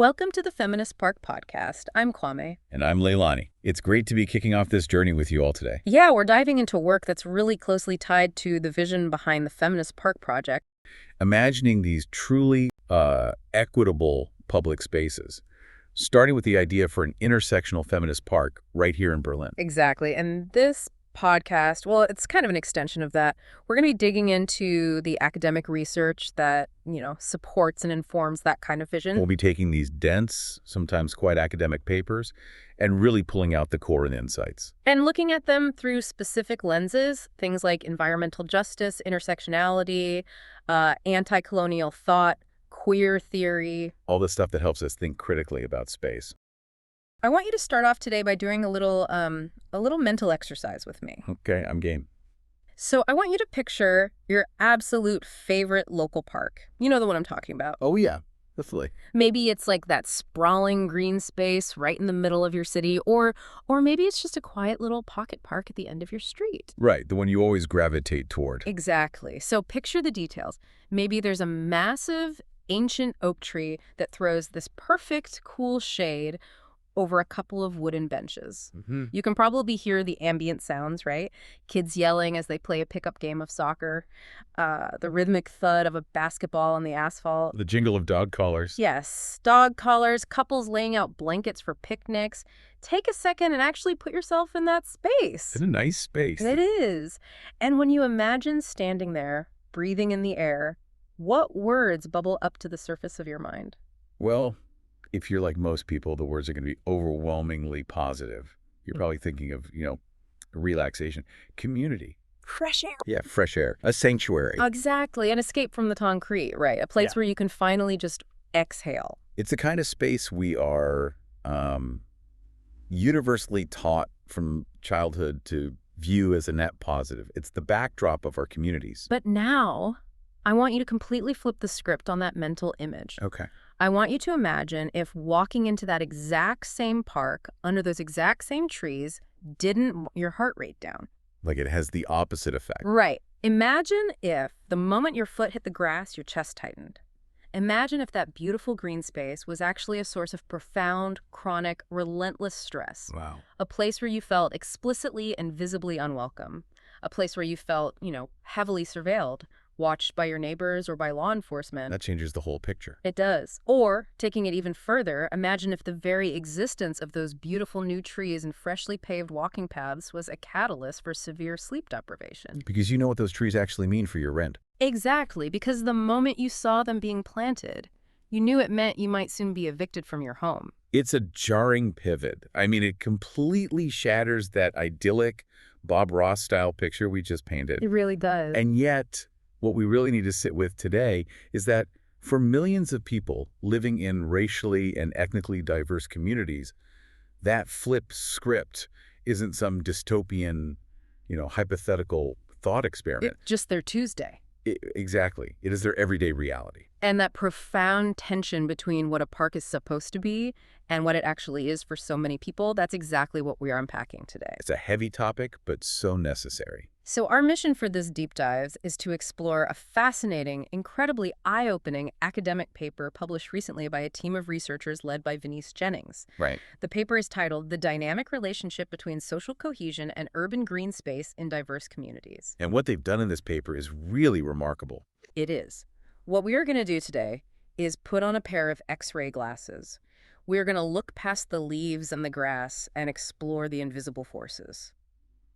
Welcome to the Feminist Park podcast. I'm Kwame. And I'm Leilani. It's great to be kicking off this journey with you all today. Yeah, we're diving into work that's really closely tied to the vision behind the Feminist Park project. Imagining these truly equitable public spaces, starting with the idea for an intersectional feminist park right here in Berlin. Exactly. And this podcast, well, it's kind of an extension of that. We're going to be digging into the academic research that, supports and informs that kind of vision. We'll be taking these dense, sometimes quite academic papers and really pulling out the core and insights. And looking at them through specific lenses, things like environmental justice, intersectionality, anti-colonial thought, queer theory. All the stuff that helps us think critically about space. I want you to start off today by doing a little mental exercise with me. Okay, I'm game. So I want you to picture your absolute favorite local park. You know the one I'm talking about. Oh yeah, definitely. Maybe it's like that sprawling green space right in the middle of your city, or maybe it's just a quiet little pocket park at the end of your street. Right, the one you always gravitate toward. Exactly. So picture the details. Maybe there's a massive ancient oak tree that throws this perfect, cool shade over a couple of wooden benches. You can probably hear the ambient sounds, right? Kids yelling as they play a pickup game of soccer, the rhythmic thud of a basketball on the asphalt. The jingle of dog collars. Yes, dog collars, couples laying out blankets for picnics. Take a second and actually put yourself in that space. It's a nice space. It is. And when you imagine standing there, breathing in the air, what words bubble up to the surface of your mind? Well, if you're like most people, the words are going to be overwhelmingly positive. You're probably thinking of, relaxation, community. Fresh air. Yeah, fresh air. A sanctuary. Exactly. An escape from the concrete, right? A place where you can finally just exhale. It's the kind of space we are universally taught from childhood to view as a net positive. It's the backdrop of our communities. But now, I want you to completely flip the script on that mental image. Okay. I want you to imagine if walking into that exact same park, under those exact same trees, didn't your heart rate down. Like it has the opposite effect. Right. Imagine if the moment your foot hit the grass, your chest tightened. Imagine if that beautiful green space was actually a source of profound, chronic, relentless stress. Wow. A place where you felt explicitly and visibly unwelcome. A place where you felt, heavily surveilled, watched by your neighbors or by law enforcement. That changes the whole picture. It does. Or, taking it even further, imagine if the very existence of those beautiful new trees and freshly paved walking paths was a catalyst for severe sleep deprivation. Because you know what those trees actually mean for your rent. Exactly, because the moment you saw them being planted, you knew it meant you might soon be evicted from your home. It's a jarring pivot. I mean, it completely shatters that idyllic Bob Ross-style picture we just painted. It really does. And yet, what we really need to sit with today is that for millions of people living in racially and ethnically diverse communities, that flip script isn't some dystopian, hypothetical thought experiment. It's just their Tuesday. Exactly. It is their everyday reality. And that profound tension between what a park is supposed to be and what it actually is for so many people, that's exactly what we are unpacking today. It's a heavy topic, but so necessary. So our mission for this deep dive is to explore a fascinating, incredibly eye-opening academic paper published recently by a team of researchers led by Venice Jennings. Right. The paper is titled The Dynamic Relationship Between Social Cohesion and Urban Green Space in Diverse Communities. And what they've done in this paper is really remarkable. It is. What we are going to do today is put on a pair of X-ray glasses. We are going to look past the leaves and the grass and explore the invisible forces.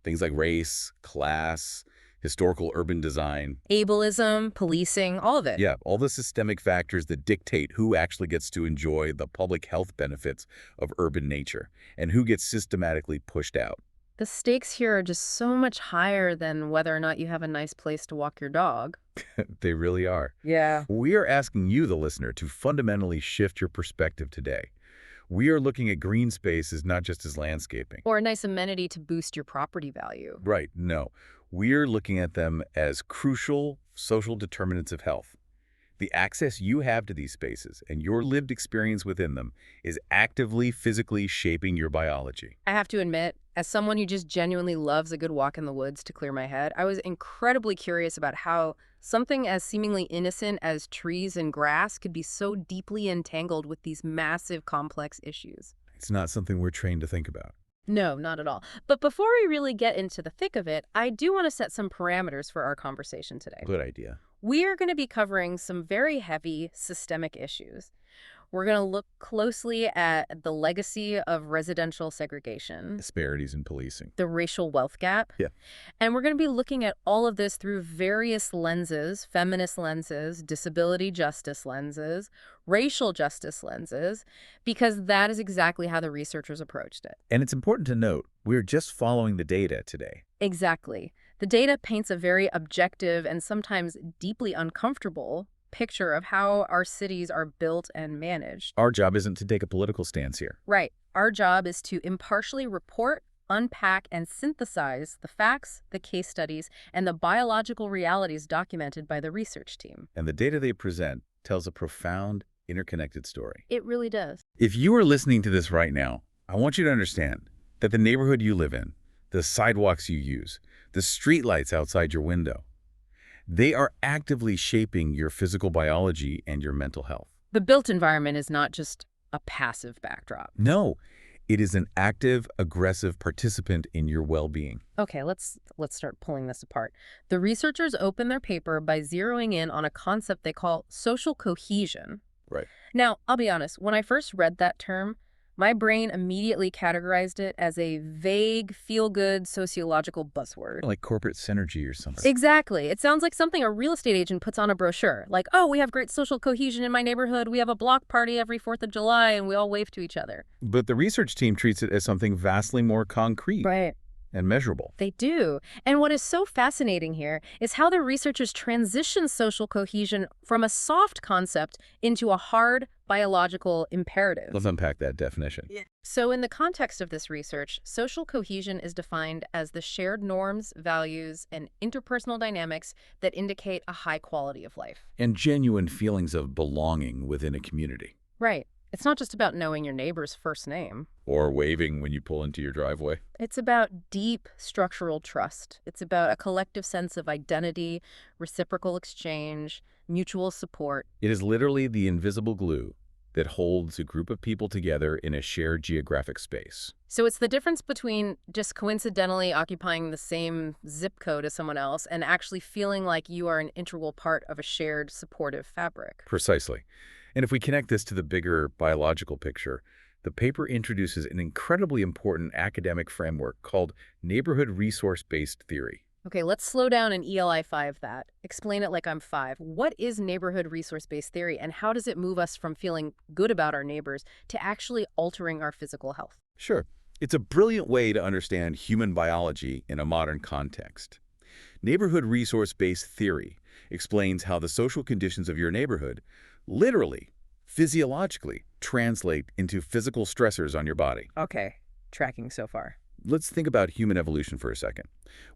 Things like race, class, historical urban design. Ableism, policing, all of it. Yeah, all the systemic factors that dictate who actually gets to enjoy the public health benefits of urban nature and who gets systematically pushed out. The stakes here are just so much higher than whether or not you have a nice place to walk your dog. They really are. Yeah. We are asking you, the listener, to fundamentally shift your perspective today. We are looking at green spaces not just as landscaping. Or a nice amenity to boost your property value. Right, no. We're looking at them as crucial social determinants of health. The access you have to these spaces and your lived experience within them is actively, physically shaping your biology. I have to admit, as someone who just genuinely loves a good walk in the woods to clear my head, I was incredibly curious about how Something as seemingly innocent as trees and grass could be so deeply entangled with these massive, complex issues. It's not something we're trained to think about. No, not at all. But before we really get into the thick of it, I do want to set some parameters for our conversation today. Good idea. We are going to be covering some very heavy systemic issues. We're going to look closely at the legacy of residential segregation, Disparities in policing. the racial wealth gap. Yeah. And we're going to be looking at all of this through various lenses, feminist lenses, disability justice lenses, racial justice lenses, because that is exactly how the researchers approached it. And it's important to note, we're just following the data today. Exactly. The data paints a very objective and sometimes deeply uncomfortable picture of how our cities are built and managed. Our job isn't to take a political stance here. Right. Our job is to impartially report, unpack, and synthesize the facts, the case studies, and the biological realities documented by the research team. And the data they present tells a profound, interconnected story. It really does. If you are listening to this right now, I want you to understand that the neighborhood you live in, the sidewalks you use, the streetlights outside your window, they are actively shaping your physical biology and your mental health. The built environment is not just a passive backdrop. No, it is an active, aggressive participant in your well-being. Okay, let's start pulling this apart. The researchers open their paper by zeroing in on a concept they call social cohesion. Right. Now, I'll be honest, when I first read that term, my brain immediately categorized it as a vague, feel-good sociological buzzword. Like corporate synergy or something. Exactly. It sounds like something a real estate agent puts on a brochure. Like, oh, we have great social cohesion in my neighborhood. We have a block party every 4th of July, and we all wave to each other. But the research team treats it as something vastly more concrete Right. and measurable. They do. And what is so fascinating here is how the researchers transition social cohesion from a soft concept into a hard biological imperative. Let's unpack that definition. So in the context of this research, social cohesion is defined as the shared norms, values, and interpersonal dynamics that indicate a high quality of life. And genuine feelings of belonging within a community. Right. It's not just about knowing your neighbor's first name. Or waving when you pull into your driveway. It's about deep structural trust. It's about a collective sense of identity, reciprocal exchange, mutual support. It is literally the invisible glue that holds a group of people together in a shared geographic space. So it's the difference between just coincidentally occupying the same zip code as someone else and actually feeling like you are an integral part of a shared supportive fabric. Precisely. And if we connect this to the bigger biological picture, the paper introduces an incredibly important academic framework called neighborhood resource-based theory. Okay, let's slow down and ELI 5 that. Explain it like I'm 5. What is neighborhood resource-based theory, and how does it move us from feeling good about our neighbors to actually altering our physical health? Sure. It's a brilliant way to understand human biology in a modern context. Neighborhood resource-based theory explains how the social conditions of your neighborhood literally, physiologically, translate into physical stressors on your body. Okay, tracking so far. Let's think about human evolution for a second.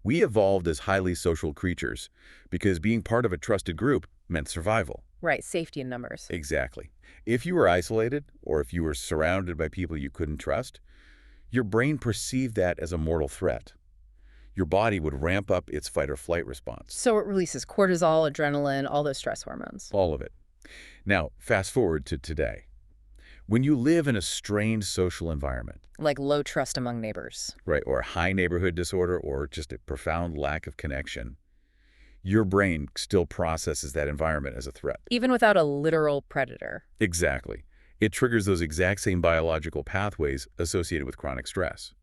We evolved as highly social creatures because being part of a trusted group meant survival. Right, safety in numbers. Exactly. If you were isolated, or if you were surrounded by people you couldn't trust, your brain perceived that as a mortal threat. Your body would ramp up its fight or flight response. So it releases cortisol, adrenaline, all those stress hormones. All of it. Now, fast forward to today. When you live in a strained social environment, Like low trust among neighbors. right, or high neighborhood disorder, or just a profound lack of connection, your brain still processes that environment as a threat. Even without a literal predator. Exactly. It triggers those exact same biological pathways associated with chronic stress.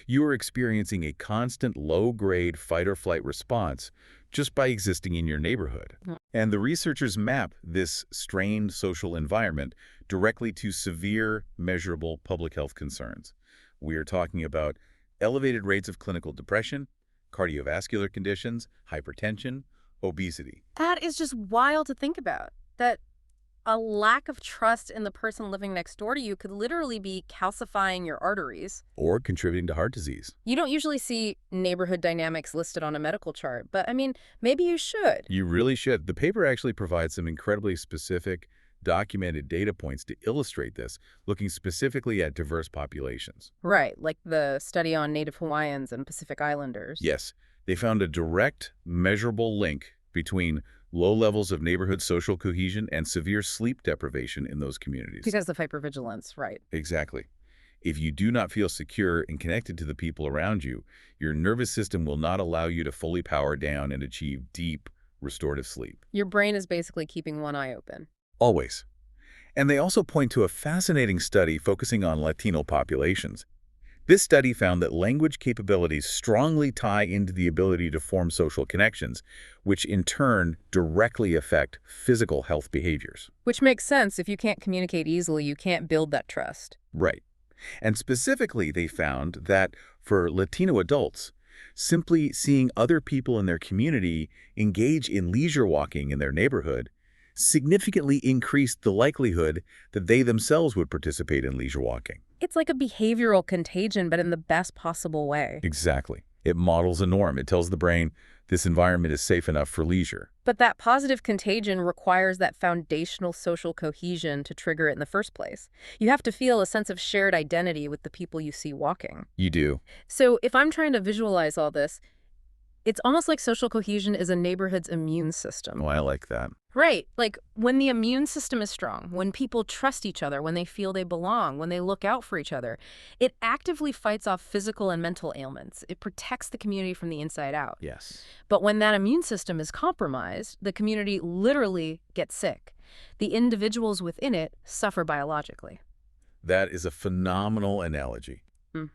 You are experiencing a constant low-grade fight-or-flight response just by existing in your neighborhood. And the researchers map this strained social environment directly to severe, measurable public health concerns. We are talking about elevated rates of clinical depression, cardiovascular conditions, hypertension, obesity. That is just wild to think about. That a lack of trust in the person living next door to you could literally be calcifying your arteries. Or contributing to heart disease. You don't usually see neighborhood dynamics listed on a medical chart, but I mean, maybe you should. You really should. The paper actually provides some incredibly specific, documented data points to illustrate this, looking specifically at diverse populations. Right, like the study on Native Hawaiians and Pacific Islanders. Yes, they found a direct, measurable link between low levels of neighborhood social cohesion, and severe sleep deprivation in those communities. Because of hypervigilance, right. Exactly. If you do not feel secure and connected to the people around you, your nervous system will not allow you to fully power down and achieve deep, restorative sleep. Your brain is basically keeping one eye open. Always. And they also point to a fascinating study focusing on Latino populations. This study found that language capabilities strongly tie into the ability to form social connections, which in turn directly affect physical health behaviors. Which makes sense. If you can't communicate easily, you can't build that trust. Right. And specifically, they found that for Latino adults, simply seeing other people in their community engage in leisure walking in their neighborhood significantly increased the likelihood that they themselves would participate in leisure walking. It's like a behavioral contagion, but in the best possible way. Exactly. It models a norm. It tells the brain this environment is safe enough for leisure. But that positive contagion requires that foundational social cohesion to trigger it in the first place. You have to feel a sense of shared identity with the people you see walking. You do. So if I'm trying to visualize all this, it's almost like social cohesion is a neighborhood's immune system. Oh, I like that. Right. Like when the immune system is strong, when people trust each other, when they feel they belong, when they look out for each other, it actively fights off physical and mental ailments. It protects the community from the inside out. Yes. But when that immune system is compromised, the community literally gets sick. The individuals within it suffer biologically. That is a phenomenal analogy.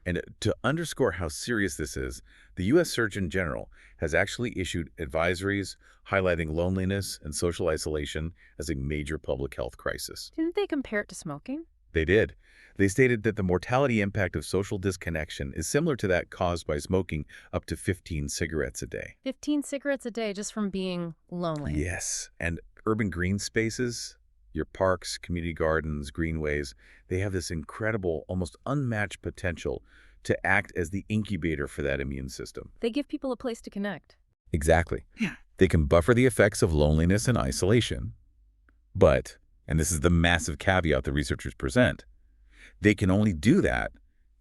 And to underscore how serious this is, the U.S. Surgeon General has actually issued advisories highlighting loneliness and social isolation as a major public health crisis. Didn't they compare it to smoking? They did. They stated that the mortality impact of social disconnection is similar to that caused by smoking up to 15 cigarettes a day. 15 cigarettes a day just from being lonely. Yes. And urban green spaces, your parks, community gardens, greenways, they have this incredible, almost unmatched potential to act as the incubator for that immune system. They give people a place to connect. Exactly. Yeah. They can buffer the effects of loneliness and isolation. But, and this is the massive caveat the researchers present, they can only do that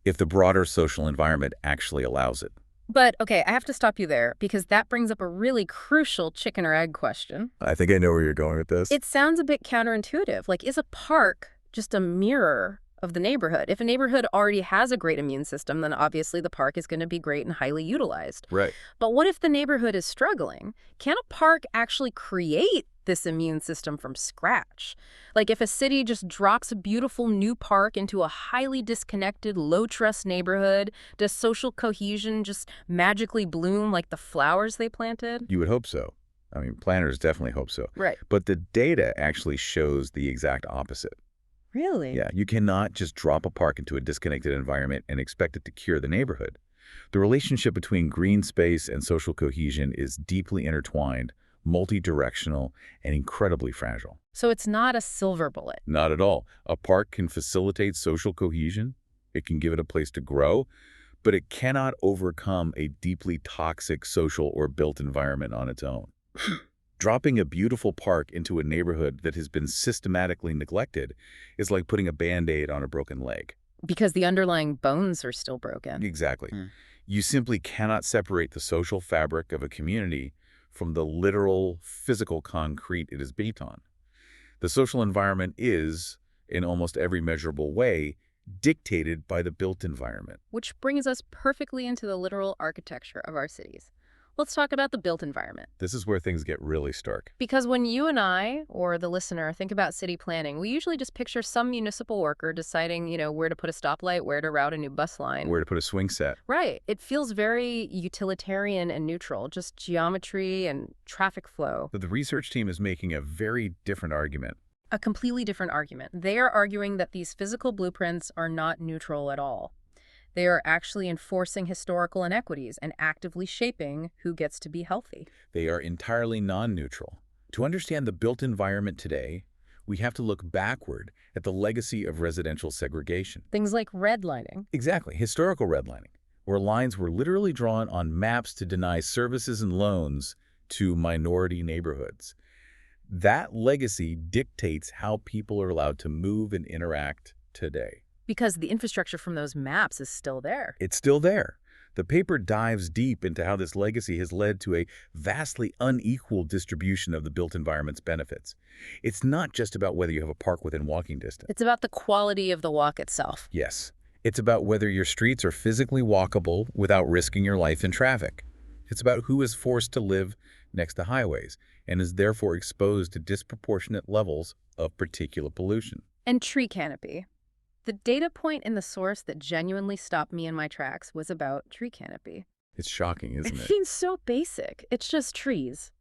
if the broader social environment actually allows it. But, okay, I have to stop you there because that brings up a really crucial chicken or egg question. I think I know where you're going with this. It sounds a bit counterintuitive. Like, is a park just a mirror of the neighborhood? If a neighborhood already has a great immune system, then obviously the park is going to be great and highly utilized. Right. But what if the neighborhood is struggling? Can a park actually create this immune system from scratch? Like if a city just drops a beautiful new park into a highly disconnected, low-trust neighborhood, does social cohesion just magically bloom like the flowers they planted? You would hope so. I mean, planners definitely hope so. Right. But the data actually shows the exact opposite. Really? Yeah, you cannot just drop a park into a disconnected environment and expect it to cure the neighborhood. The relationship between green space and social cohesion is deeply intertwined, multi-directional, and incredibly fragile. So it's not a silver bullet. Not at all. A park can facilitate social cohesion. It can give it a place to grow, but it cannot overcome a deeply toxic social or built environment on its own. Dropping a beautiful park into a neighborhood that has been systematically neglected is like putting a Band-Aid on a broken leg. Because the underlying bones are still broken. Exactly. You simply cannot separate the social fabric of a community from the literal, physical concrete it is built on. The social environment is, in almost every measurable way, dictated by the built environment. Which brings us perfectly into the literal architecture of our cities. Let's talk about the built environment. This is where things get really stark. Because when you and I, or the listener, think about city planning, we usually just picture some municipal worker deciding, where to put a stoplight, where to route a new bus line. Where to put a swing set. Right. It feels very utilitarian and neutral, just geometry and traffic flow. But the research team is making a very different argument. A completely different argument. They are arguing that these physical blueprints are not neutral at all. They are actually enforcing historical inequities and actively shaping who gets to be healthy. They are entirely non-neutral. To understand the built environment today, we have to look backward at the legacy of residential segregation. Things like redlining. Exactly, historical redlining, where lines were literally drawn on maps to deny services and loans to minority neighborhoods. That legacy dictates how people are allowed to move and interact today. Because the infrastructure from those maps is still there. It's still there. The paper dives deep into how this legacy has led to a vastly unequal distribution of the built environment's benefits. It's not just about whether you have a park within walking distance. It's about the quality of the walk itself. Yes, it's about whether your streets are physically walkable without risking your life in traffic. It's about who is forced to live next to highways and is therefore exposed to disproportionate levels of particulate pollution. And tree canopy. The data point in the source that genuinely stopped me in my tracks was about tree canopy. It's shocking, isn't It it? seems so basic. It's just trees.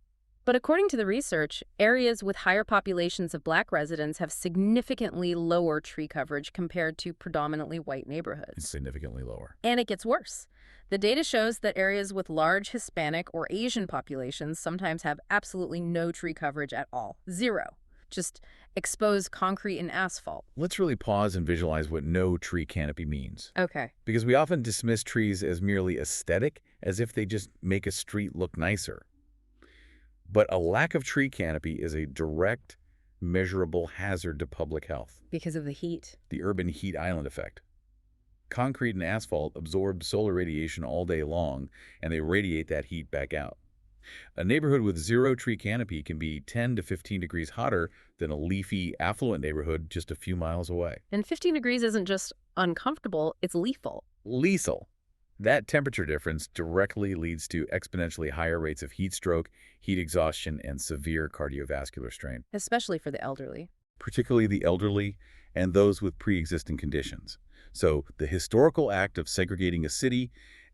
But according to the research, areas with higher populations of Black residents have significantly lower tree coverage compared to predominantly white neighborhoods. It's significantly lower. And it gets worse. The data shows that areas with large Hispanic or Asian populations sometimes have absolutely no tree coverage at all. Zero. Just exposed concrete and asphalt. Let's really pause and visualize what no tree canopy means. Okay. Because we often dismiss trees as merely aesthetic, as if they just make a street look nicer. But a lack of tree canopy is a direct, measurable hazard to public health. Because of the heat. The urban heat island effect. Concrete and asphalt absorb solar radiation all day long, and they radiate that heat back out. A neighborhood with zero tree canopy can be 10 to 15 degrees hotter than a leafy, affluent neighborhood just a few miles away. And 15 degrees isn't just uncomfortable, it's lethal. Lethal. That temperature difference directly leads to exponentially higher rates of heat stroke, heat exhaustion, and severe cardiovascular strain. Especially for the elderly. Particularly the elderly and those with pre-existing conditions. So the historical act of segregating a city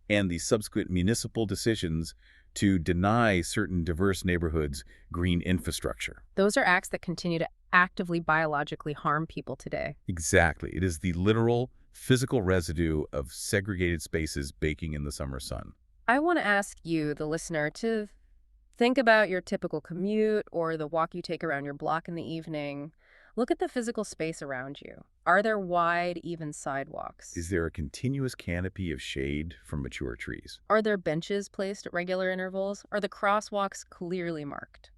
and the subsequent municipal decisions to deny certain diverse neighborhoods green infrastructure. Those are acts that continue to actively biologically harm people today. Exactly. It is the literal physical residue of segregated spaces baking in the summer sun. I want to ask you, the listener, to think about your typical commute or the walk you take around your block in the evening. Look at the physical space around you. Are there wide, even sidewalks? Is there a continuous canopy of shade from mature trees? Are there benches placed at regular intervals? Are the crosswalks clearly marked?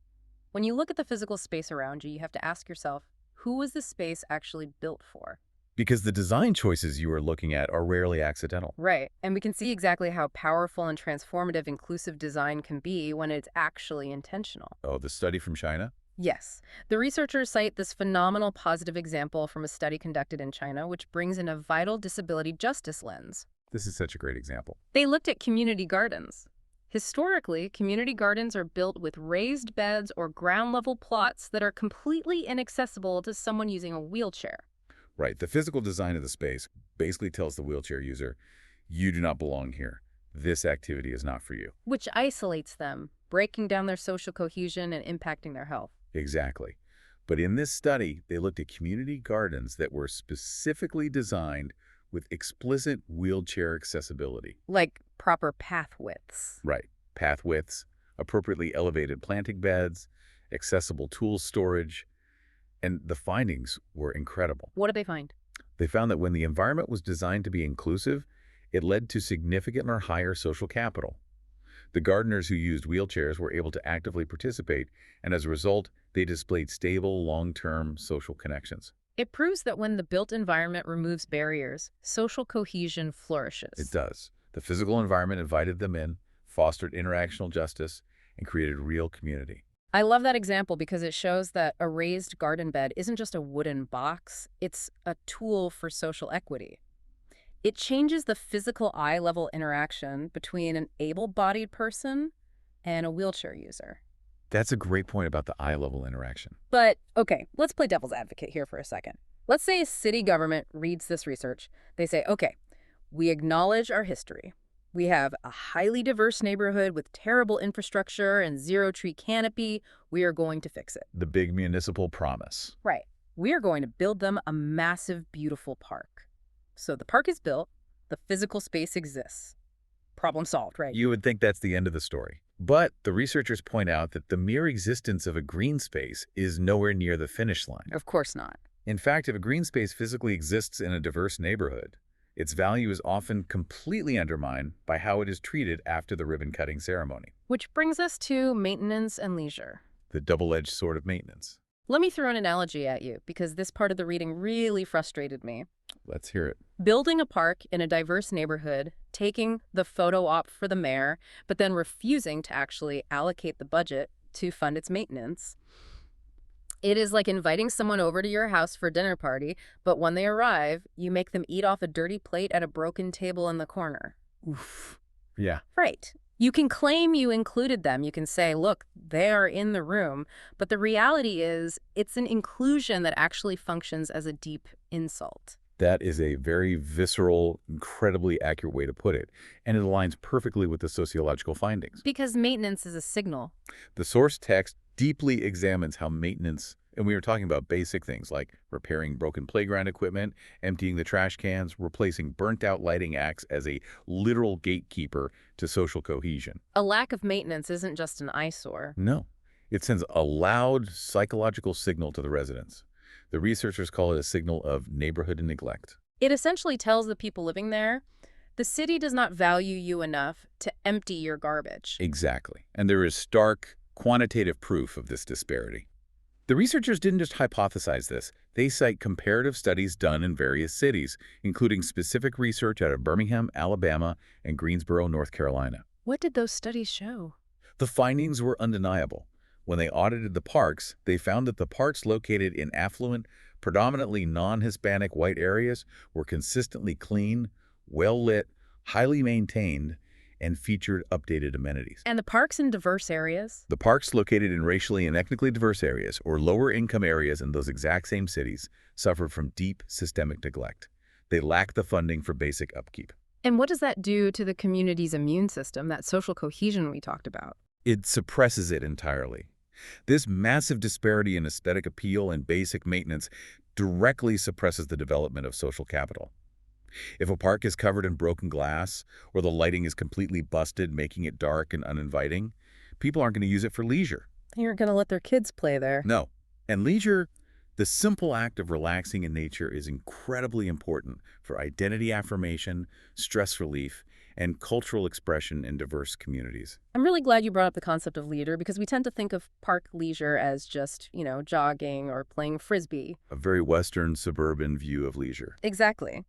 When you look at the physical space around you, you have to ask yourself, who was this space actually built for? Because the design choices you are looking at are rarely accidental. Right, and we can see exactly how powerful and transformative inclusive design can be when it's actually intentional. Oh, the study from China? Yes. The researchers cite this phenomenal positive example from a study conducted in China, which brings in a vital disability justice lens. This is such a great example. They looked at community gardens. Historically, community gardens are built with raised beds or ground-level plots that are completely inaccessible to someone using a wheelchair. Right. The physical design of the space basically tells the wheelchair user, you do not belong here. This activity is not for you. Which isolates them, breaking down their social cohesion and impacting their health. Exactly. But in this study, they looked at community gardens that were specifically designed with explicit wheelchair accessibility. Like proper path widths. Right. Path widths, appropriately elevated planting beds, accessible tool storage, and the findings were incredible. What did they find? They found that when the environment was designed to be inclusive, it led to significantly higher social capital. The gardeners who used wheelchairs were able to actively participate, and as a result, they displayed stable, long-term social connections. It proves that when the built environment removes barriers, social cohesion flourishes. It does. The physical environment invited them in, fostered interactional justice, and created real community. I love that example because it shows that a raised garden bed isn't just a wooden box, it's a tool for social equity. It changes the physical eye-level interaction between an able-bodied person and a wheelchair user. That's a great point about the eye-level interaction. But, okay, let's play devil's advocate here for a second. Let's say a city government reads this research. They say, okay, we acknowledge our history. We have a highly diverse neighborhood with terrible infrastructure and zero tree canopy. We are going to fix it. The big municipal promise. Right. We are going to build them a massive, beautiful park. So the park is built, the physical space exists. Problem solved, right? You would think that's the end of the story. But the researchers point out that the mere existence of a green space is nowhere near the finish line. Of course not. In fact, if a green space physically exists in a diverse neighborhood, its value is often completely undermined by how it is treated after the ribbon-cutting ceremony. Which brings us to maintenance and leisure. The double-edged sword of maintenance. Let me throw an analogy at you, because this part of the reading really frustrated me. Let's hear it. Building a park in a diverse neighborhood, taking the photo op for the mayor, but then refusing to actually allocate the budget to fund its maintenance. It is like inviting someone over to your house for a dinner party, but when they arrive, you make them eat off a dirty plate at a broken table in the corner. Oof. Yeah. Right. You can claim you included them. You can say, look, they are in the room. But the reality is, it's an inclusion that actually functions as a deep insult. That is a very visceral, incredibly accurate way to put it, and it aligns perfectly with the sociological findings. Because maintenance is a signal. The source text deeply examines how maintenance, and we were talking about basic things like repairing broken playground equipment, emptying the trash cans, replacing burnt-out lighting acts as a literal gatekeeper to social cohesion. A lack of maintenance isn't just an eyesore. No, it sends a loud psychological signal to the residents. The researchers call it a signal of neighborhood neglect. It essentially tells the people living there, the city does not value you enough to empty your garbage. Exactly. And there is stark, quantitative proof of this disparity. The researchers didn't just hypothesize this. They cite comparative studies done in various cities, including specific research out of Birmingham, Alabama, and Greensboro, North Carolina. What did those studies show? The findings were undeniable. When they audited the parks, they found that the parks located in affluent, predominantly non-Hispanic white areas were consistently clean, well-lit, highly maintained, and featured updated amenities. And the parks in diverse areas? The parks located in racially and ethnically diverse areas or lower-income areas in those exact same cities suffered from deep systemic neglect. They lacked the funding for basic upkeep. And what does that do to the community's immune system, that social cohesion we talked about? It suppresses it entirely. This massive disparity in aesthetic appeal and basic maintenance directly suppresses the development of social capital. If a park is covered in broken glass or the lighting is completely busted, making it dark and uninviting, people aren't going to use it for leisure. They aren't going to let their kids play there. No. And leisure, the simple act of relaxing in nature, is incredibly important for identity affirmation, stress relief, and cultural expression in diverse communities. I'm really glad you brought up the concept of leisure because we tend to think of park leisure as just, jogging or playing frisbee. A very Western, suburban view of leisure. Exactly.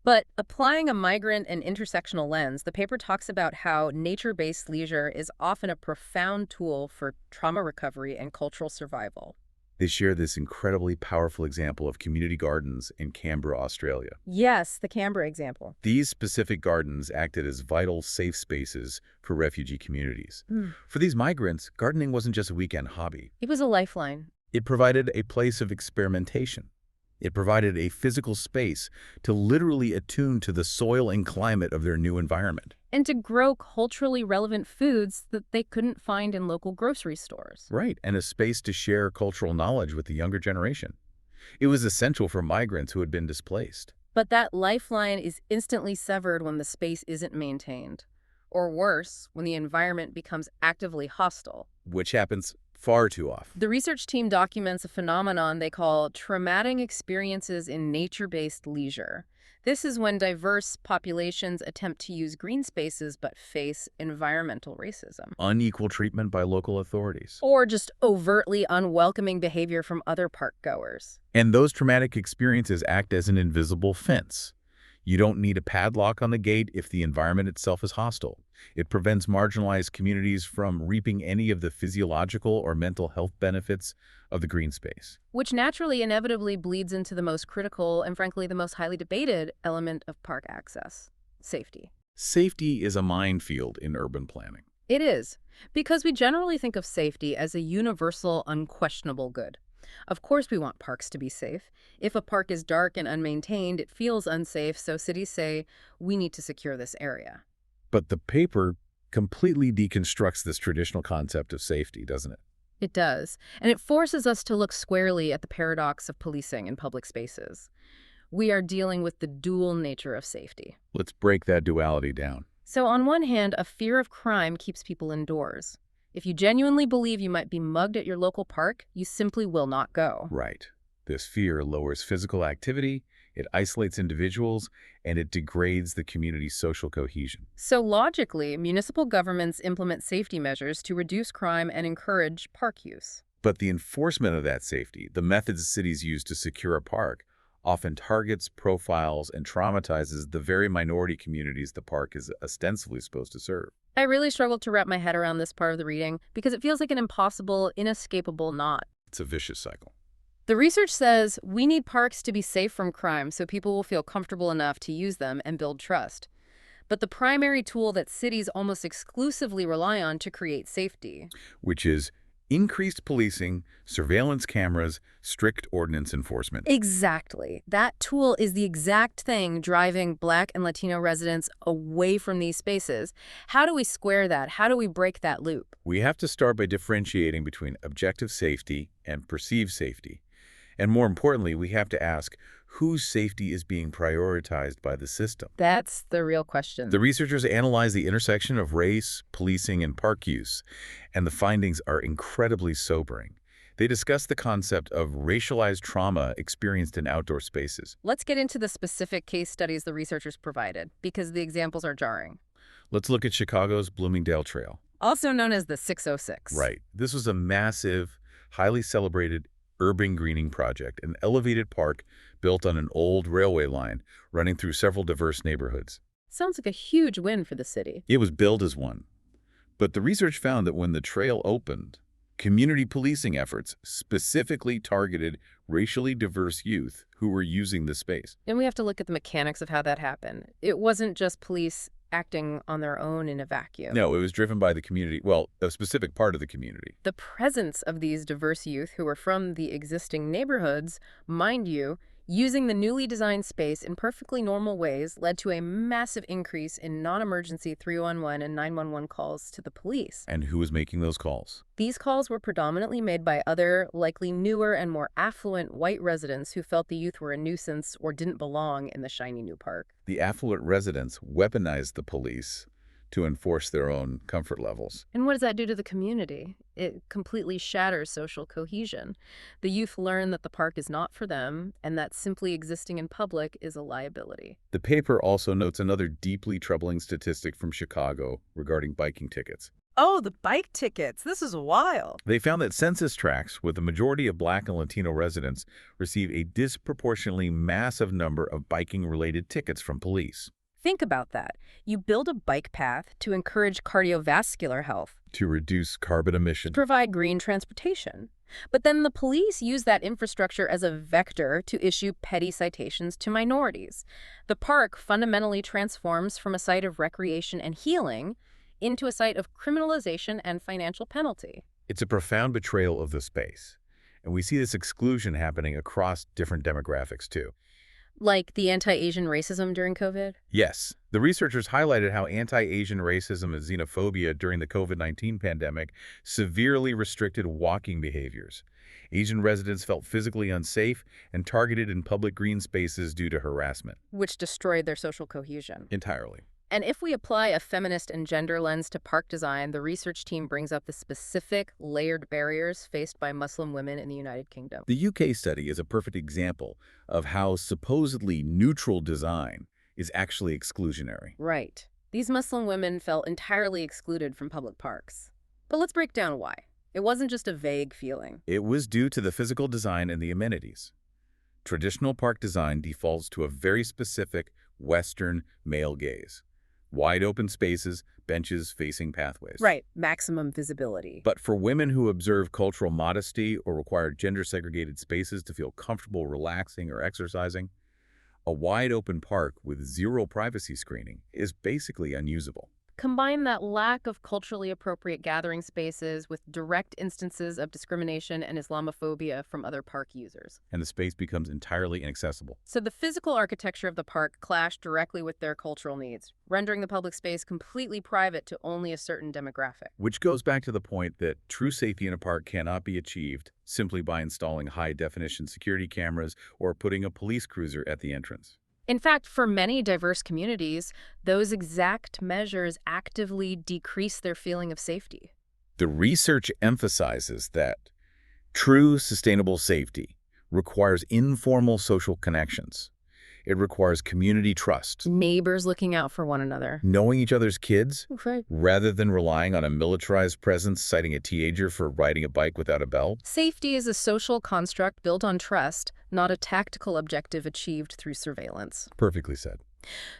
But applying a migrant and intersectional lens, the paper talks about how nature-based leisure is often a profound tool for trauma recovery and cultural survival. They share this incredibly powerful example of community gardens in Canberra, Australia. Yes, the Canberra example. These specific gardens acted as vital, safe spaces for refugee communities. For these migrants, gardening wasn't just a weekend hobby. It was a lifeline. It provided a place of experimentation. It provided a physical space to literally attune to the soil and climate of their new environment. And to grow culturally relevant foods that they couldn't find in local grocery stores. Right, and a space to share cultural knowledge with the younger generation. It was essential for migrants who had been displaced. But that lifeline is instantly severed when the space isn't maintained. Or worse, when the environment becomes actively hostile. Which happens far too often. The research team documents a phenomenon they call traumatic experiences in nature-based leisure. This is when diverse populations attempt to use green spaces but face environmental racism. Unequal treatment by local authorities. Or just overtly unwelcoming behavior from other park goers. And those traumatic experiences act as an invisible fence. You don't need a padlock on the gate if the environment itself is hostile. It prevents marginalized communities from reaping any of the physiological or mental health benefits of the green space. Which naturally, inevitably bleeds into the most critical and frankly the most highly debated element of park access: safety. Safety is a minefield in urban planning. It is, because we generally think of safety as a universal, unquestionable good. Of course we want parks to be safe. If a park is dark and unmaintained, it feels unsafe, so cities say, we need to secure this area. But the paper completely deconstructs this traditional concept of safety, doesn't it? It does, and it forces us to look squarely at the paradox of policing in public spaces. We are dealing with the dual nature of safety. Let's break that duality down. So on one hand, a fear of crime keeps people indoors. If you genuinely believe you might be mugged at your local park, you simply will not go. Right. This fear lowers physical activity, it isolates individuals, and it degrades the community's social cohesion. So logically, municipal governments implement safety measures to reduce crime and encourage park use. But the enforcement of that safety, the methods cities use to secure a park, often targets, profiles, and traumatizes the very minority communities the park is ostensibly supposed to serve. I really struggled to wrap my head around this part of the reading because it feels like an impossible, inescapable knot. It's a vicious cycle. The research says we need parks to be safe from crime so people will feel comfortable enough to use them and build trust. But the primary tool that cities almost exclusively rely on to create safety, Which is increased policing, surveillance cameras, strict ordinance enforcement. exactly. That tool is the exact thing driving Black and Latino residents away from these spaces. How do we square that? How do we break that loop? We have to start by differentiating between objective safety and perceived safety. And more importantly, we have to ask whose safety is being prioritized by the system. That's the real question. The researchers analyze the intersection of race, policing, and park use, and the findings are incredibly sobering. They discuss the concept of racialized trauma experienced in outdoor spaces. Let's get into the specific case studies the researchers provided, because the examples are jarring. Let's look at Chicago's Bloomingdale Trail. Also known as the 606. Right. This was a massive, highly celebrated urban greening project, an elevated park built on an old railway line running through several diverse neighborhoods. Sounds like a huge win for the city. It was billed as one. But the research found that when the trail opened, community policing efforts specifically targeted racially diverse youth who were using the space. And we have to look at the mechanics of how that happened. It wasn't just police acting on their own in a vacuum. No, it was driven by the community, well, a specific part of the community. The presence of these diverse youth who were from the existing neighborhoods, mind you, using the newly designed space in perfectly normal ways led to a massive increase in non-emergency 311 and 911 calls to the police. And who was making those calls? These calls were predominantly made by other, likely newer and more affluent white residents who felt the youth were a nuisance or didn't belong in the shiny new park. The affluent residents weaponized the police to enforce their own comfort levels. And what does that do to the community? It completely shatters social cohesion. The youth learn that the park is not for them and that simply existing in public is a liability. The paper also notes another deeply troubling statistic from Chicago regarding biking tickets. Oh, the bike tickets. This is wild. They found that census tracts with the majority of Black and Latino residents receive a disproportionately massive number of biking-related tickets from police. Think about that. You build a bike path to encourage cardiovascular health, To reduce carbon to emissions. provide green transportation. But then the police use that infrastructure as a vector to issue petty citations to minorities. The park fundamentally transforms from a site of recreation and healing into a site of criminalization and financial penalty. It's a profound betrayal of the space. And we see this exclusion happening across different demographics, too. Like the anti-Asian racism during COVID? Yes, the researchers highlighted how anti-Asian racism and xenophobia during the COVID-19 pandemic severely restricted walking behaviors. Asian residents felt physically unsafe and targeted in public green spaces due to harassment. Which destroyed their social cohesion. Entirely. And if we apply a feminist and gender lens to park design, the research team brings up the specific layered barriers faced by Muslim women in the United Kingdom. The UK study is a perfect example of how supposedly neutral design is actually exclusionary. Right. These Muslim women felt entirely excluded from public parks. But let's break down why. It wasn't just a vague feeling. It was due to the physical design and the amenities. Traditional park design defaults to a very specific Western male gaze. Wide open spaces, benches facing pathways. Right. Maximum visibility. But for women who observe cultural modesty or require gender-segregated spaces to feel comfortable relaxing or exercising, a wide open park with zero privacy screening is basically unusable. Combine that lack of culturally appropriate gathering spaces with direct instances of discrimination and Islamophobia from other park users. And the space becomes entirely inaccessible. So the physical architecture of the park clashed directly with their cultural needs, rendering the public space completely private to only a certain demographic. Which goes back to the point that true safety in a park cannot be achieved simply by installing high-definition security cameras or putting a police cruiser at the entrance. In fact, for many diverse communities, those exact measures actively decrease their feeling of safety. The research emphasizes that true sustainable safety requires informal social connections. It requires community trust. Neighbors looking out for one another. Knowing each other's kids, Right. rather than relying on a militarized presence citing a teenager for riding a bike without a belt. Safety is a social construct built on trust, not a tactical objective achieved through surveillance. Perfectly said.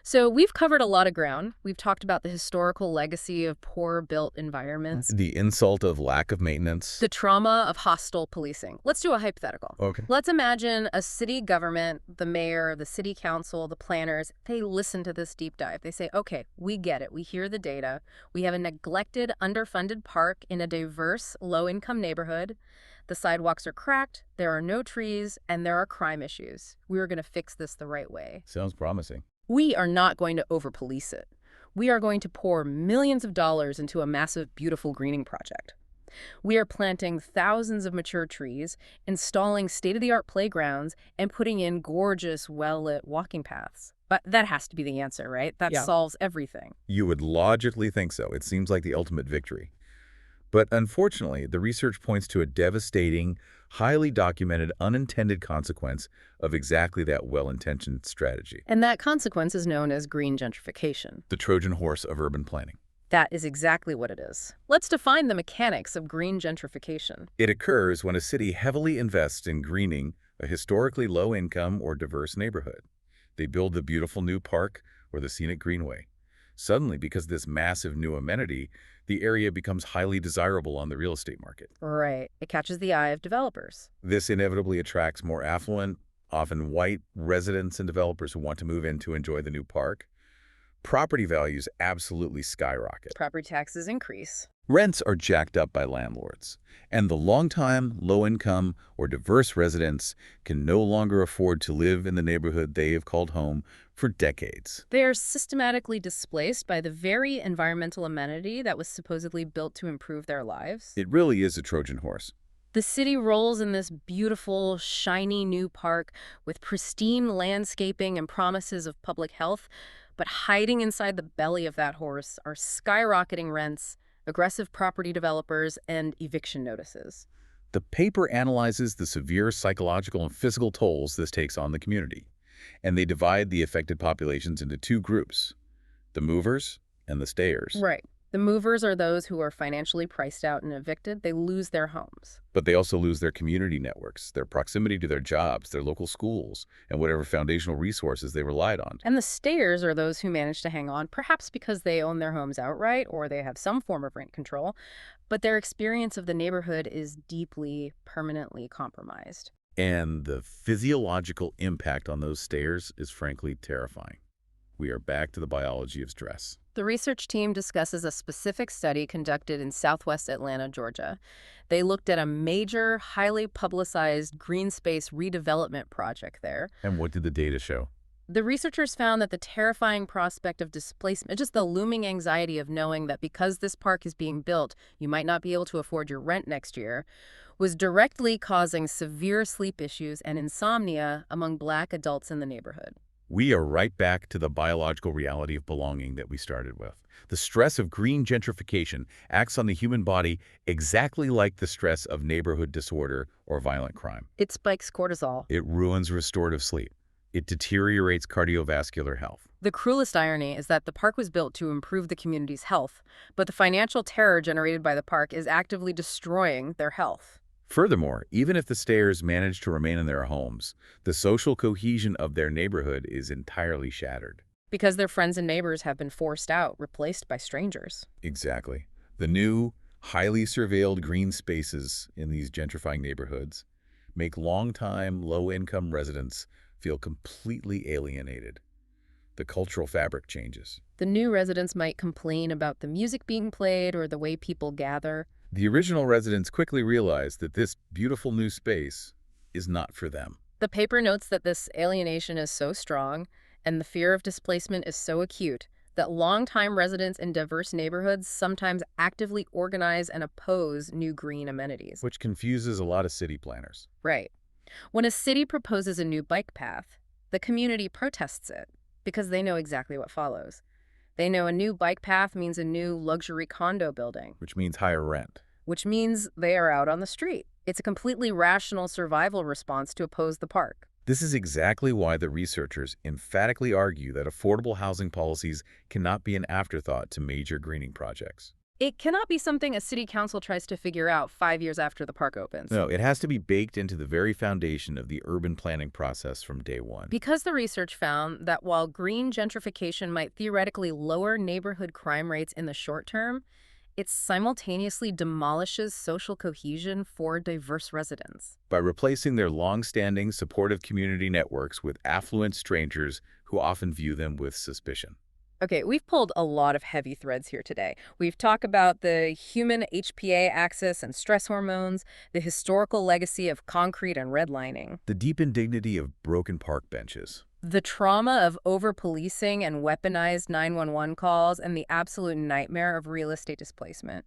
So we've covered a lot of ground. We've talked about the historical legacy of poor built environments, The insult of lack of maintenance. the trauma of hostile policing. Let's do a hypothetical. Okay. Let's imagine a city government, the mayor, the city council, the planners, they listen to this deep dive. They say, okay, we get it. We hear the data. We have a neglected, underfunded park in a diverse, low-income neighborhood. The sidewalks are cracked, there are no trees, and there are crime issues. We are going to fix this the right way. Sounds promising. We are not going to over-police it. We are going to pour millions of dollars into a massive, beautiful greening project. We are planting thousands of mature trees, installing state-of-the-art playgrounds, and putting in gorgeous, well-lit walking paths. But that has to be the answer, right? That solves everything. You would logically think so. It seems like the ultimate victory. But unfortunately, the research points to a devastating, highly documented, unintended consequence of exactly that well-intentioned strategy. And that consequence is known as green gentrification. The Trojan horse of urban planning. That is exactly what it is. Let's define the mechanics of green gentrification. It occurs when a city heavily invests in greening a historically low-income or diverse neighborhood. They build the beautiful new park or the scenic greenway. Suddenly, because of this massive new amenity, the area becomes highly desirable on the real estate market. Right. It catches the eye of developers. This inevitably attracts more affluent, often white residents and developers who want to move in to enjoy the new park. Property values absolutely skyrocket. Property taxes increase. Rents are jacked up by landlords, and the long-time, low-income, or diverse residents can no longer afford to live in the neighborhood they have called home for decades. They are systematically displaced by the very environmental amenity that was supposedly built to improve their lives. It really is a Trojan horse. The city rolls in this beautiful, shiny new park with pristine landscaping and promises of public health, but hiding inside the belly of that horse are skyrocketing rents, aggressive property developers, and eviction notices. The paper analyzes the severe psychological and physical tolls this takes on the community, and they divide the affected populations into two groups, the movers and the stayers. Right. The movers are those who are financially priced out and evicted. They lose their homes. But they also lose their community networks, their proximity to their jobs, their local schools, and whatever foundational resources they relied on. And the stayers are those who manage to hang on, perhaps because they own their homes outright or they have some form of rent control, but their experience of the neighborhood is deeply, permanently compromised. And the physiological impact on those stayers is frankly terrifying. We are back to the biology of stress. The research team discusses a specific study conducted in southwest Atlanta, Georgia. They looked at a major, highly publicized green space redevelopment project there. And what did the data show? The researchers found that the terrifying prospect of displacement, just the looming anxiety of knowing that because this park is being built, you might not be able to afford your rent next year, was directly causing severe sleep issues and insomnia among Black adults in the neighborhood. We are right back to the biological reality of belonging that we started with. The stress of green gentrification acts on the human body exactly like the stress of neighborhood disorder or violent crime. It spikes cortisol. It ruins restorative sleep. It deteriorates cardiovascular health. The cruelest irony is that the park was built to improve the community's health, but the financial terror generated by the park is actively destroying their health. Furthermore, even if the stayers manage to remain in their homes, the social cohesion of their neighborhood is entirely shattered. Because their friends and neighbors have been forced out, replaced by strangers. Exactly. The new, highly surveilled green spaces in these gentrifying neighborhoods make long-time, low-income residents feel completely alienated. The cultural fabric changes. The new residents might complain about the music being played or the way people gather. The original residents quickly realize that this beautiful new space is not for them. The paper notes that this alienation is so strong and the fear of displacement is so acute that longtime residents in diverse neighborhoods sometimes actively organize and oppose new green amenities. Which confuses a lot of city planners. Right. When a city proposes a new bike path, the community protests it because they know exactly what follows. They know a new bike path means a new luxury condo building. Which means higher rent. Which means they are out on the street. It's a completely rational survival response to oppose the park. This is exactly why the researchers emphatically argue that affordable housing policies cannot be an afterthought to major greening projects. It cannot be something a city council tries to figure out 5 years after the park opens. No, it has to be baked into the very foundation of the urban planning process from day one. Because the research found that while green gentrification might theoretically lower neighborhood crime rates in the short term, it simultaneously demolishes social cohesion for diverse residents. By replacing their long-standing supportive community networks with affluent strangers who often view them with suspicion. Okay, we've pulled a lot of heavy threads here today. We've talked about the human HPA axis and stress hormones, the historical legacy of concrete and redlining, The deep indignity of broken park benches. the trauma of over-policing and weaponized 911 calls, and the absolute nightmare of real estate displacement.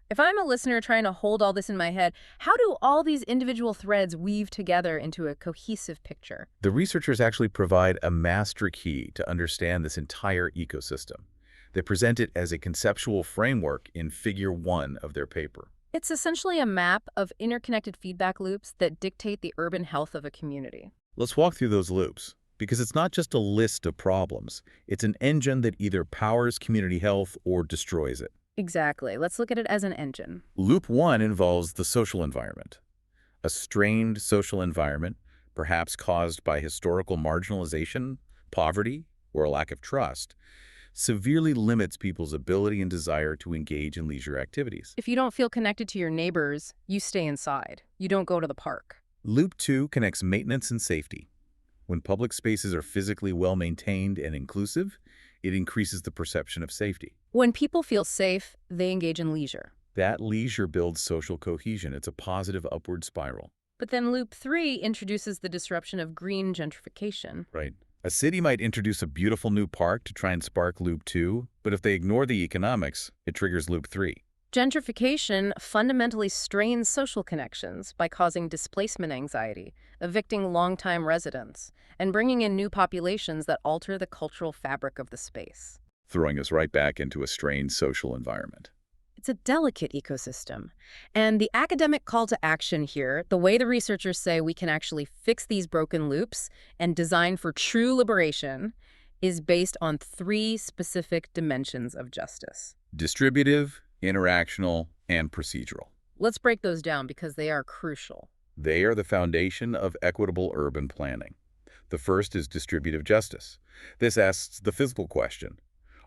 If I'm a listener trying to hold all this in my head, how do all these individual threads weave together into a cohesive picture? The researchers actually provide a master key to understand this entire ecosystem. They present it as a conceptual framework in Figure 1 of their paper. It's essentially a map of interconnected feedback loops that dictate the urban health of a community. Let's walk through those loops, because it's not just a list of problems. It's an engine that either powers community health or destroys it. Exactly. Let's look at it as an engine. Loop 1 involves the social environment. A strained social environment, perhaps caused by historical marginalization, poverty, or a lack of trust, severely limits people's ability and desire to engage in leisure activities. If you don't feel connected to your neighbors, you stay inside. You don't go to the park. Loop 2 connects maintenance and safety. When public spaces are physically well-maintained and inclusive, it increases the perception of safety. When people feel safe, they engage in leisure. That leisure builds social cohesion. It's a positive upward spiral. But then Loop 3 introduces the disruption of green gentrification. Right. A city might introduce a beautiful new park to try and spark Loop 2, but if they ignore the economics, it triggers Loop 3. Gentrification fundamentally strains social connections by causing displacement anxiety, evicting longtime residents, and bringing in new populations that alter the cultural fabric of the space. Throwing us right back into a strained social environment. It's a delicate ecosystem. And the academic call to action here, the way the researchers say we can actually fix these broken loops and design for true liberation, is based on 3 specific dimensions of justice. Distributive, interactional, and procedural. Let's break those down because they are crucial. They are the foundation of equitable urban planning. The first is distributive justice. This asks the physical question.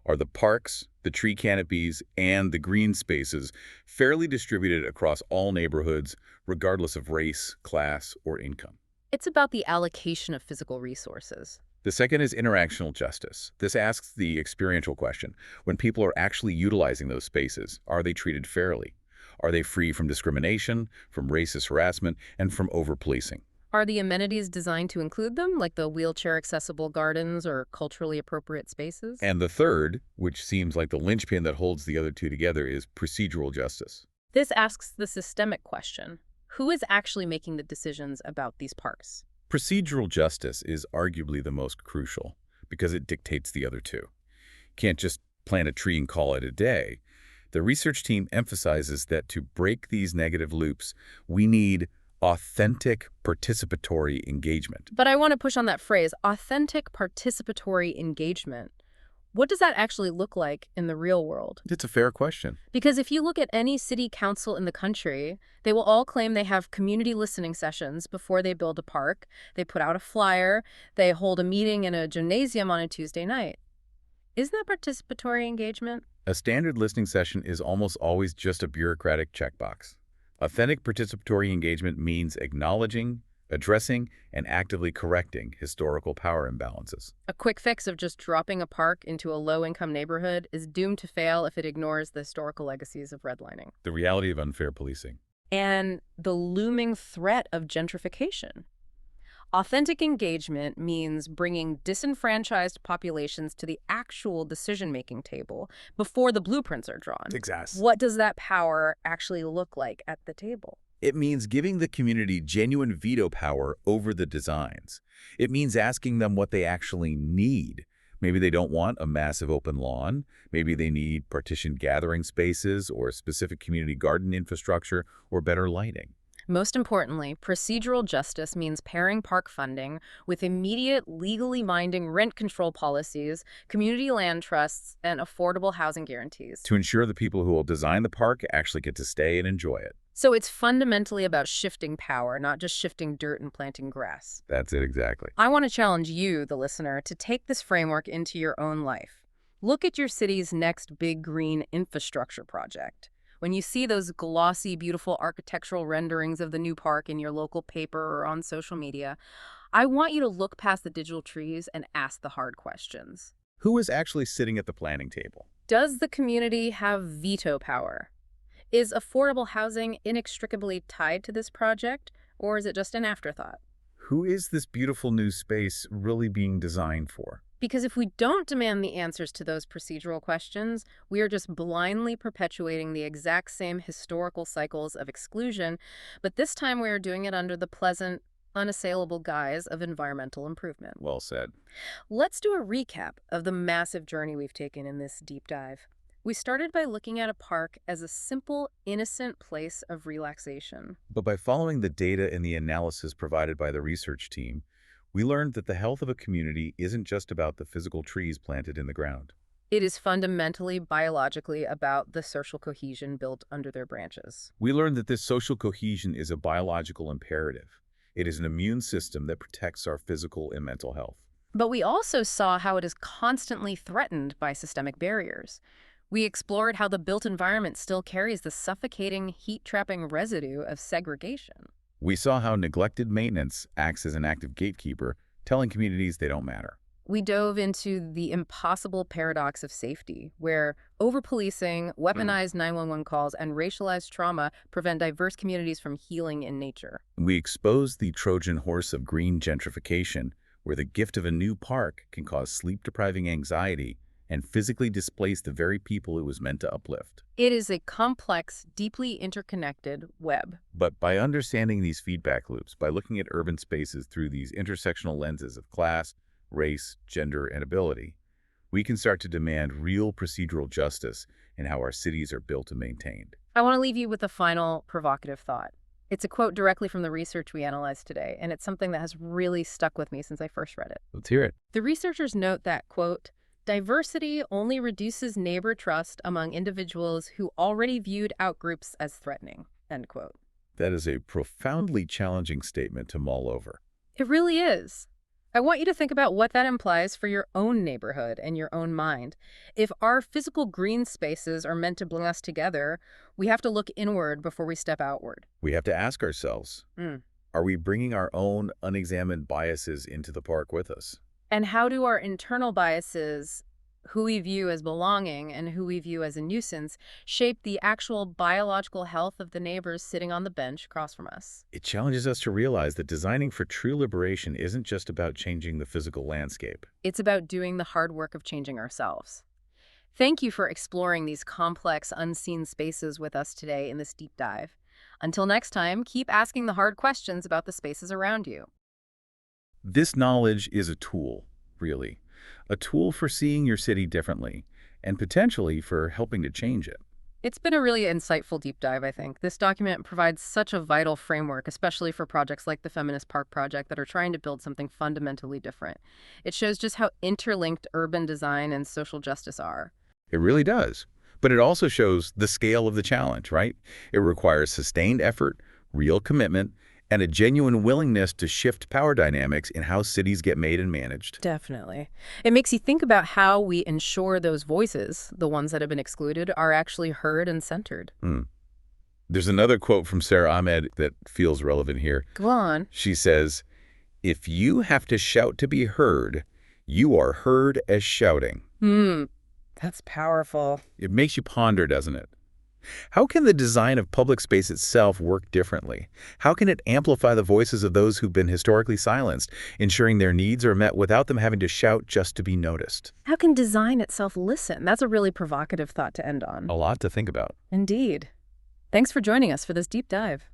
Are the parks, the tree canopies, and the green spaces fairly distributed across all neighborhoods, regardless of race, class, or income? It's about the allocation of physical resources. The second is interactional justice. This asks the experiential question. When people are actually utilizing those spaces, are they treated fairly? Are they free from discrimination, from racist harassment, and from over-policing? Are the amenities designed to include them, like the wheelchair-accessible gardens or culturally appropriate spaces? And the third, which seems like the linchpin that holds the other two together, is procedural justice. This asks the systemic question. Who is actually making the decisions about these parks? Procedural justice is arguably the most crucial because it dictates the other two. Can't just plant a tree and call it a day. The research team emphasizes that to break these negative loops, we need authentic participatory engagement. But I want to push on that phrase, authentic participatory engagement. What does that actually look like in the real world? It's a fair question. Because if you look at any city council in the country, they will all claim they have community listening sessions before they build a park. They put out a flyer. They hold a meeting in a gymnasium on a Tuesday night. Isn't that participatory engagement? A standard listening session is almost always just a bureaucratic checkbox. Authentic participatory engagement means acknowledging, addressing, and actively correcting historical power imbalances. A quick fix of just dropping a park into a low-income neighborhood is doomed to fail if it ignores the historical legacies of redlining. The reality of unfair policing. And the looming threat of gentrification. Authentic engagement means bringing disenfranchised populations to the actual decision-making table before the blueprints are drawn. Exactly. What does that power actually look like at the table? It means giving the community genuine veto power over the designs. It means asking them what they actually need. Maybe they don't want a massive open lawn. Maybe they need partitioned gathering spaces or specific community garden infrastructure or better lighting. Most importantly, procedural justice means pairing park funding with immediate, legally binding rent control policies, community land trusts, and affordable housing guarantees. To ensure the people who will design the park actually get to stay and enjoy it. So it's fundamentally about shifting power, not just shifting dirt and planting grass. That's it exactly. I want to challenge you, the listener, to take this framework into your own life. Look at your city's next big green infrastructure project. When you see those glossy, beautiful architectural renderings of the new park in your local paper or on social media, I want you to look past the digital trees and ask the hard questions. Who is actually sitting at the planning table? Does the community have veto power? Is affordable housing inextricably tied to this project, or is it just an afterthought? Who is this beautiful new space really being designed for? Because if we don't demand the answers to those procedural questions, we are just blindly perpetuating the exact same historical cycles of exclusion, but this time we are doing it under the pleasant, unassailable guise of environmental improvement. Well said. Let's do a recap of the massive journey we've taken in this deep dive. We started by looking at a park as a simple, innocent place of relaxation. But by following the data and the analysis provided by the research team, we learned that the health of a community isn't just about the physical trees planted in the ground. It is fundamentally, biologically about the social cohesion built under their branches. We learned that this social cohesion is a biological imperative. It is an immune system that protects our physical and mental health. But we also saw how it is constantly threatened by systemic barriers. We explored how the built environment still carries the suffocating, heat-trapping residue of segregation. We saw how neglected maintenance acts as an active gatekeeper, telling communities they don't matter. We dove into the impossible paradox of safety, where over-policing, weaponized 911 calls, and racialized trauma prevent diverse communities from healing in nature. We exposed the Trojan horse of green gentrification, where the gift of a new park can cause sleep-depriving anxiety and physically displace the very people it was meant to uplift. It is a complex, deeply interconnected web. But by understanding these feedback loops, by looking at urban spaces through these intersectional lenses of class, race, gender, and ability, we can start to demand real procedural justice in how our cities are built and maintained. I want to leave you with a final provocative thought. It's a quote directly from the research we analyzed today, and it's something that has really stuck with me since I first read it. Let's hear it. The researchers note that, quote, diversity only reduces neighbor trust among individuals who already viewed outgroups as threatening, end quote. That is a profoundly challenging statement to mull over. It really is. I want you to think about what that implies for your own neighborhood and your own mind. If our physical green spaces are meant to bring us together, we have to look inward before we step outward. We have to ask ourselves, are we bringing our own unexamined biases into the park with us? And how do our internal biases, who we view as belonging and who we view as a nuisance, shape the actual biological health of the neighbors sitting on the bench across from us? It challenges us to realize that designing for true liberation isn't just about changing the physical landscape. It's about doing the hard work of changing ourselves. Thank you for exploring these complex, unseen spaces with us today in this deep dive. Until next time, keep asking the hard questions about the spaces around you. This knowledge is a tool, really. A tool for seeing your city differently, and potentially for helping to change it. It's been a really insightful deep dive, I think. This document provides such a vital framework, especially for projects like the Feminist Park Project that are trying to build something fundamentally different. It shows just how interlinked urban design and social justice are. It really does. But it also shows the scale of the challenge, right? It requires sustained effort, real commitment, and a genuine willingness to shift power dynamics in how cities get made and managed. Definitely. It makes you think about how we ensure those voices, the ones that have been excluded, are actually heard and centered. There's another quote from Sarah Ahmed that feels relevant here. Go on. She says, "If you have to shout to be heard, you are heard as shouting." That's powerful. It makes you ponder, doesn't it? How can the design of public space itself work differently? How can it amplify the voices of those who've been historically silenced, ensuring their needs are met without them having to shout just to be noticed? How can design itself listen? That's a really provocative thought to end on. A lot to think about. Indeed. Thanks for joining us for this deep dive.